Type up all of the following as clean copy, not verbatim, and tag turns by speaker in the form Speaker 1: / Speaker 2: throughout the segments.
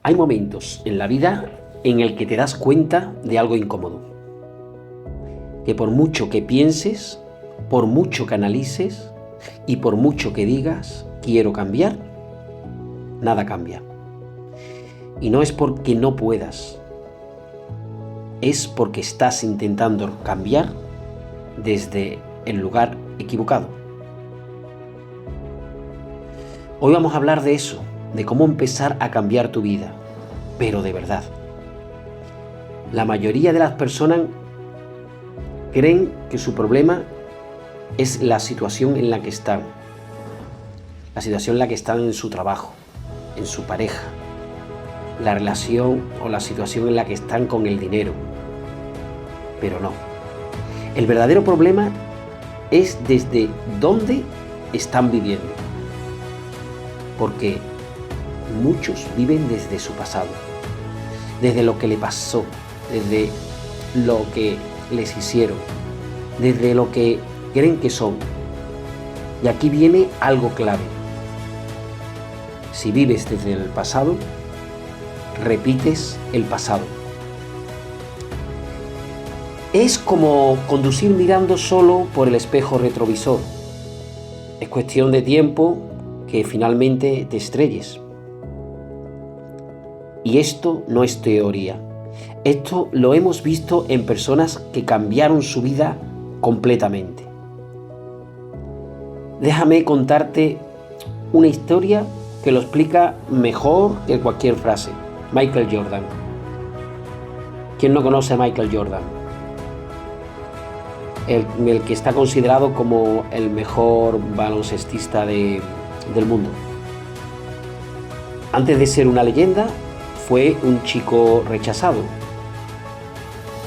Speaker 1: Hay momentos en la vida en el que te das cuenta de algo incómodo. Que por mucho que pienses, por mucho que analices y por mucho que digas, quiero cambiar, nada cambia. Y no es porque no puedas, es porque estás intentando cambiar desde el lugar equivocado. Hoy vamos a hablar de eso, de cómo empezar a cambiar tu vida, pero de verdad. La mayoría de las personas creen que su problema es la situación en la que están, la situación en la que están en su trabajo, en su pareja, la relación o la situación en la que están con el dinero. Pero no. El verdadero problema es desde dónde están viviendo. Porque muchos viven desde su pasado, desde lo que le pasó, desde lo que les hicieron, desde lo que creen que son. Y aquí viene algo clave. Si vives desde el pasado, repites el pasado. Es como conducir mirando solo por el espejo retrovisor. Es cuestión de tiempo que finalmente te estrelles. Y esto no es teoría. Esto lo hemos visto en personas que cambiaron su vida completamente. Déjame contarte una historia que lo explica mejor que cualquier frase. Michael Jordan. ¿Quién no conoce a Michael Jordan? El que está considerado como el mejor baloncestista del mundo. Antes de ser una leyenda, fue un chico rechazado.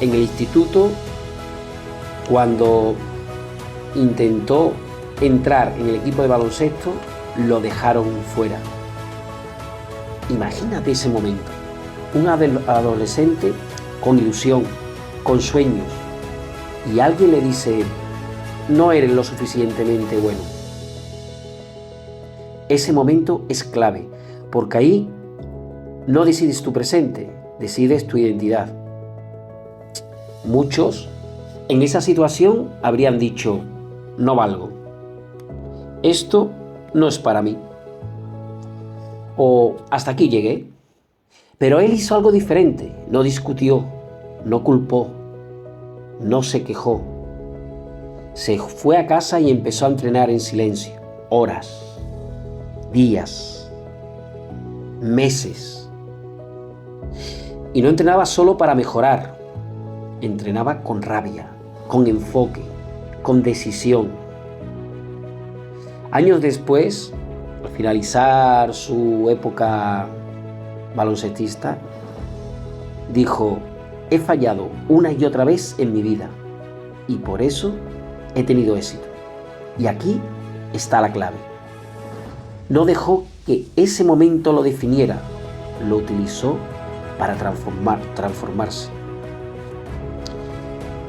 Speaker 1: En el instituto, cuando intentó entrar en el equipo de baloncesto, lo dejaron fuera. Imagínate ese momento. Un adolescente con ilusión, con sueños, y alguien le dice, no eres lo suficientemente bueno. Ese momento es clave, porque ahí no decides tu presente, decides tu identidad. Muchos en esa situación habrían dicho, no valgo, esto no es para mí, o hasta aquí llegué. Pero él hizo algo diferente, no discutió, no culpó, no se quejó. Se fue a casa y empezó a entrenar en silencio, horas, días, meses. Y no entrenaba solo para mejorar, entrenaba con rabia, con enfoque, con decisión. Años después, al finalizar su época baloncestista, dijo, he fallado una y otra vez en mi vida y por eso he tenido éxito. Y aquí está la clave. No dejó que ese momento lo definiera, lo utilizó para transformarse.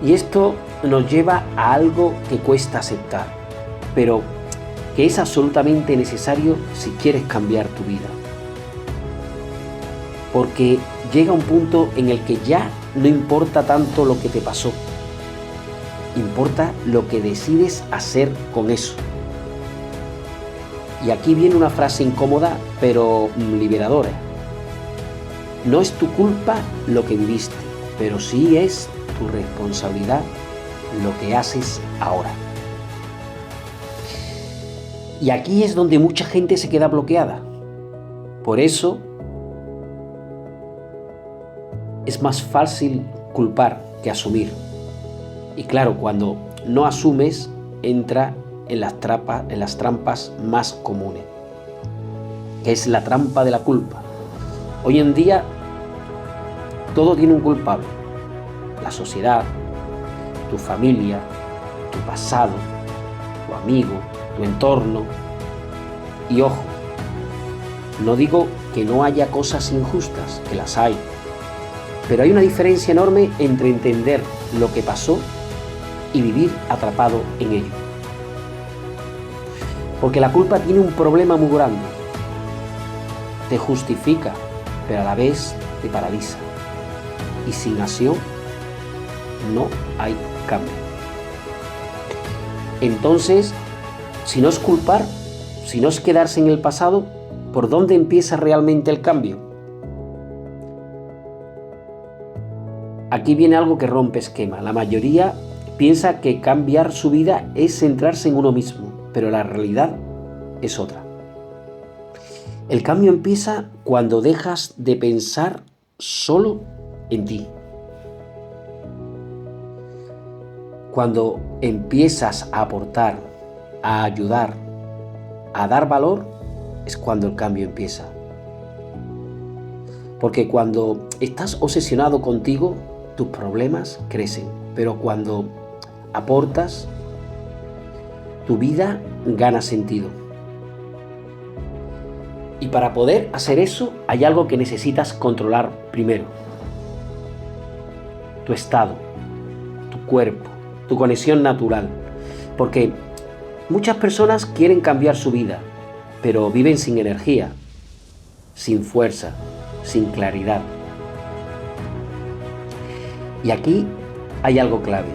Speaker 1: Y esto nos lleva a algo que cuesta aceptar, pero que es absolutamente necesario si quieres cambiar tu vida. Porque llega un punto en el que ya no importa tanto lo que te pasó, importa lo que decides hacer con eso. Y aquí viene una frase incómoda, pero liberadora. No es tu culpa lo que viviste, pero sí es tu responsabilidad lo que haces ahora. Y aquí es donde mucha gente se queda bloqueada. Por eso es más fácil culpar que asumir. Y claro, cuando no asumes, entra en las trampas más comunes, que es la trampa de la culpa. Hoy en día, todo tiene un culpable. La sociedad, tu familia, tu pasado, tu amigo, tu entorno. Y ojo, no digo que no haya cosas injustas, que las hay. Pero hay una diferencia enorme entre entender lo que pasó y vivir atrapado en ello. Porque la culpa tiene un problema muy grande. Te justifica, pero a la vez te paraliza. Y sin acción no hay cambio. Entonces, si no es culpar, si no es quedarse en el pasado, ¿por dónde empieza realmente el cambio? Aquí viene algo que rompe esquema. La mayoría piensa que cambiar su vida es centrarse en uno mismo, pero la realidad es otra. El cambio empieza cuando dejas de pensar solo en ti. Cuando empiezas a aportar, a ayudar, a dar valor, es cuando el cambio empieza. Porque cuando estás obsesionado contigo, tus problemas crecen. Pero cuando aportas, tu vida gana sentido. Y para poder hacer eso, hay algo que necesitas controlar primero. Tu estado, tu cuerpo, tu conexión natural. Porque muchas personas quieren cambiar su vida, pero viven sin energía, sin fuerza, sin claridad. Y aquí hay algo clave.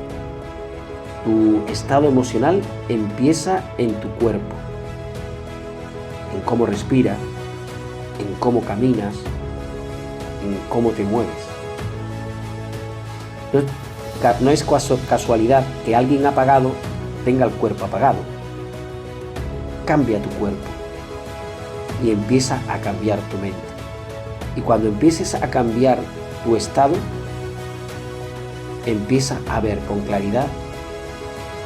Speaker 1: Tu estado emocional empieza en tu cuerpo, en cómo respiras, en cómo caminas, en cómo te mueves. No es casualidad que alguien apagado tenga el cuerpo apagado. Cambia tu cuerpo y empieza a cambiar tu mente. Y cuando empieces a cambiar tu estado, empieza a ver con claridad,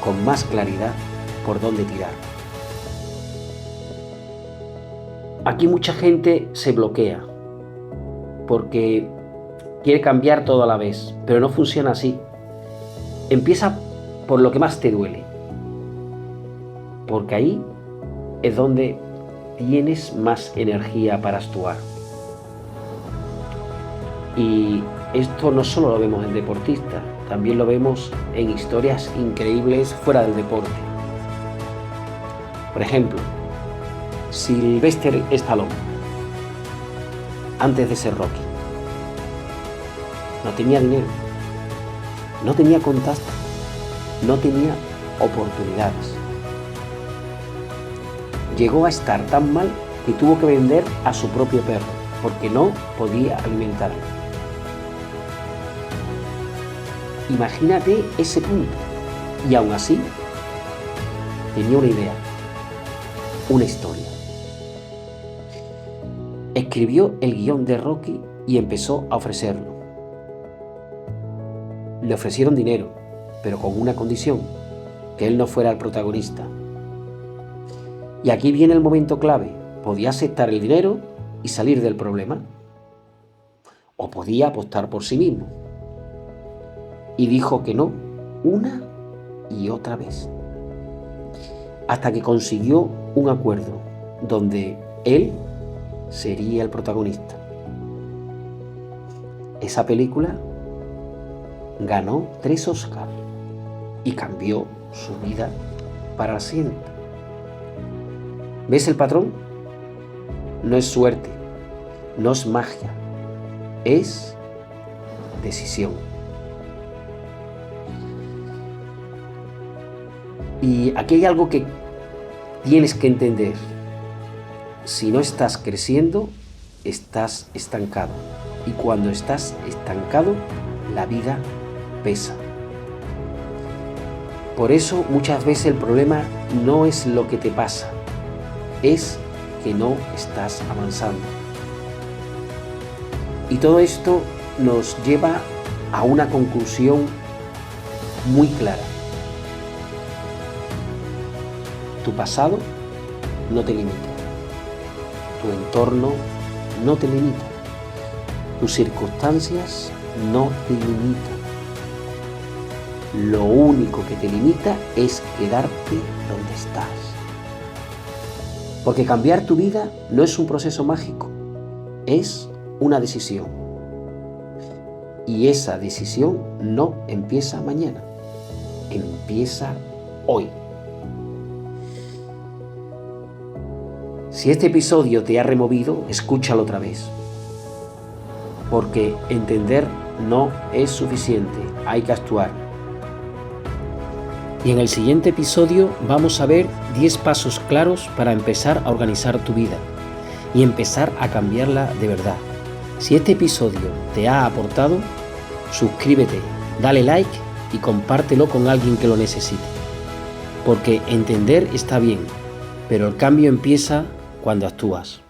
Speaker 1: con más claridad, por dónde tirar. Aquí mucha gente se bloquea porque quiere cambiar todo a la vez, pero no funciona así. Empieza por lo que más te duele, porque ahí es donde tienes más energía para actuar. Y esto no solo lo vemos en deportistas, también lo vemos en historias increíbles fuera del deporte. Por ejemplo, Sylvester Stallone, antes de ser Rocky, no tenía dinero, no tenía contacto, no tenía oportunidades. Llegó a estar tan mal que tuvo que vender a su propio perro porque no podía alimentarlo. Imagínate ese punto. Y aún así, tenía una idea, una historia. Escribió el guión de Rocky y empezó a ofrecerlo. Le ofrecieron dinero, pero con una condición, que él no fuera el protagonista. Y aquí viene el momento clave. Podía aceptar el dinero y salir del problema, o podía apostar por sí mismo. Y dijo que no, una y otra vez, hasta que consiguió un acuerdo donde él sería el protagonista. Esa película ganó 3 Oscars y cambió su vida para siempre. ¿Ves el patrón? No es suerte, no es magia, es decisión. Y aquí hay algo que tienes que entender. Si no estás creciendo, estás estancado. Y cuando estás estancado, la vida pesa. Por eso muchas veces el problema no es lo que te pasa, es que no estás avanzando. Y todo esto nos lleva a una conclusión muy clara. Tu pasado no te limita. Tu entorno no te limita. Tus circunstancias no te limitan. Lo único que te limita es quedarte donde estás. Porque cambiar tu vida no es un proceso mágico, es una decisión. Y esa decisión no empieza mañana, empieza hoy. Si este episodio te ha removido, escúchalo otra vez. porque entender no es suficiente, hay que actuar. Y en el siguiente episodio vamos a ver 10 pasos claros para empezar a organizar tu vida y empezar a cambiarla de verdad. Si este episodio te ha aportado, suscríbete, dale like y compártelo con alguien que lo necesite. Porque entender está bien, pero el cambio empieza cuando actúas.